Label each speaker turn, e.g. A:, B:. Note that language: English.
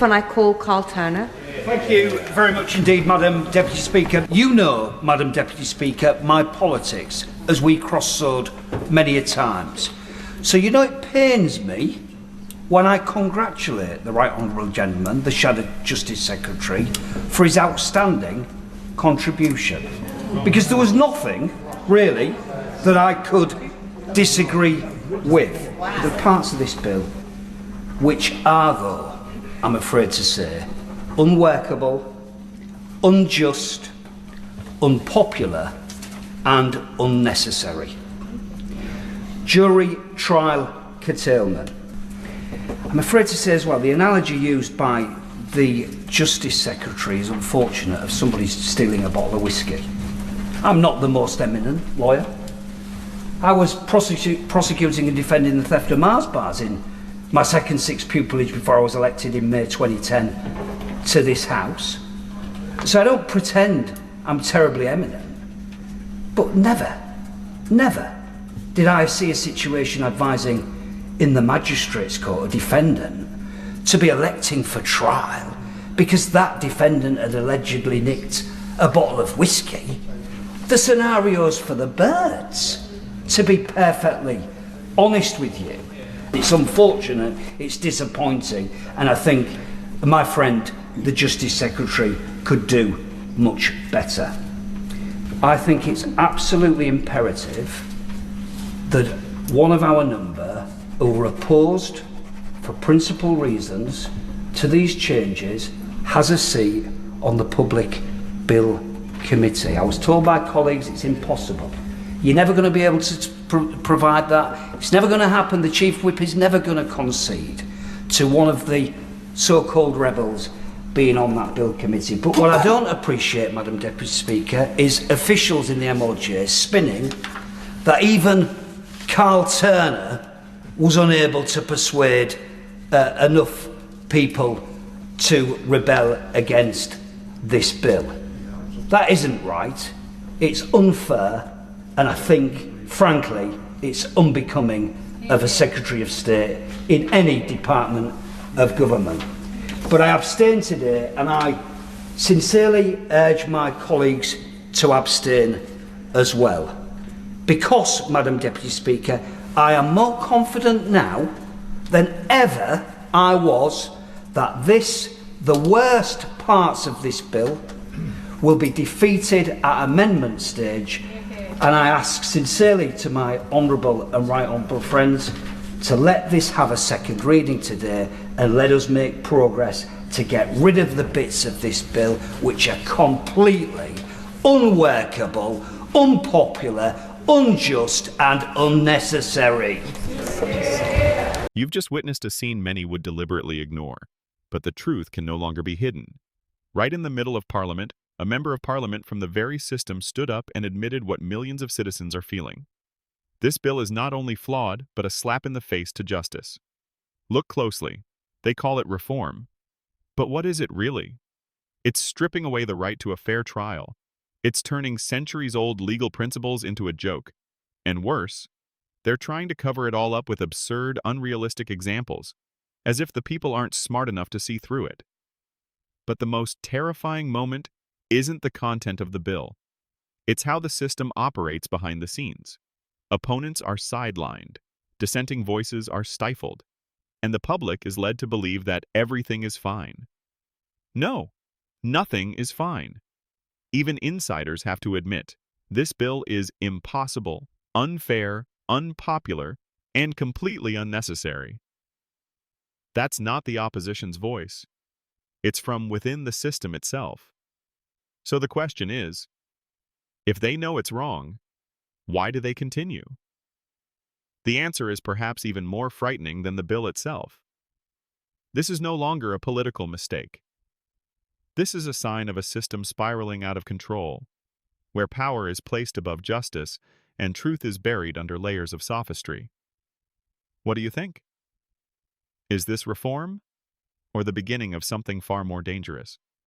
A: And I call Karl Turner.
B: Thank you very much indeed, Madam Deputy Speaker. You know, Madam Deputy Speaker, my politics, as we cross-swords many a times. So you know it pains me when I congratulate the Right Honourable Gentleman, the Shadow Justice Secretary, for his outstanding contribution. Because there was nothing, really, that I could disagree with. The parts of this bill which are, though, I'm afraid to say, unworkable, unjust, unpopular and unnecessary. Jury trial curtailment. I'm afraid to say as well, the analogy used by the Justice Secretary is unfortunate of somebody stealing a bottle of whiskey. I'm not the most eminent lawyer. I was prosecuting and defending the theft of Mars bars in my second sixth pupillage before I was elected in May 2010 to this House. So I don't pretend I'm terribly eminent. But never did I see a situation advising in the Magistrates' Court a defendant to be electing for trial because that defendant had allegedly nicked a bottle of whiskey. The scenario's for the birds, to be perfectly honest with you. It's unfortunate, it's disappointing, and I think my friend, the Justice Secretary, could do much better. I think it's absolutely imperative that one of our number who were opposed for principal reasons to these changes has a seat on the Public Bill Committee. I was told by colleagues it's impossible. You're never going to be able to provide that. It's never going to happen. The Chief Whip is never going to concede to one of the so-called rebels being on that Bill Committee. But what I don't appreciate, Madam Deputy Speaker, is officials in the MOJ spinning that even Karl Turner was unable to persuade enough people to rebel against this bill. That isn't right. It's unfair. And I think, frankly, it's unbecoming of a Secretary of State in any department of government. But I abstain today, and I sincerely urge my colleagues to abstain as well. Because, Madam Deputy Speaker, I am more confident now than ever I was that the worst parts of this bill, will be defeated at amendment stage. And I ask sincerely to my honourable and right honourable friends to let this have a second reading today and let us make progress to get rid of the bits of this bill which are completely unworkable, unpopular, unjust and unnecessary.
C: You've just witnessed a scene many would deliberately ignore, but the truth can no longer be hidden. Right in the middle of Parliament, a member of Parliament from the very system stood up and admitted what millions of citizens are feeling. This bill is not only flawed, but a slap in the face to justice. Look closely. They call it reform. But what is it really? It's stripping away the right to a fair trial. It's turning centuries-old legal principles into a joke. And worse, they're trying to cover it all up with absurd, unrealistic examples, as if the people aren't smart enough to see through it. But the most terrifying moment isn't the content of the bill. It's how the system operates behind the scenes. Opponents are sidelined, dissenting voices are stifled, and the public is led to believe that everything is fine. No, nothing is fine. Even insiders have to admit, this bill is impossible, unfair, unpopular, and completely unnecessary. That's not the opposition's voice. It's from within the system itself. So the question is, if they know it's wrong, why do they continue? The answer is perhaps even more frightening than the bill itself. This is no longer a political mistake. This is a sign of a system spiraling out of control, where power is placed above justice and truth is buried under layers of sophistry. What do you think? Is this reform, or the beginning of something far more dangerous?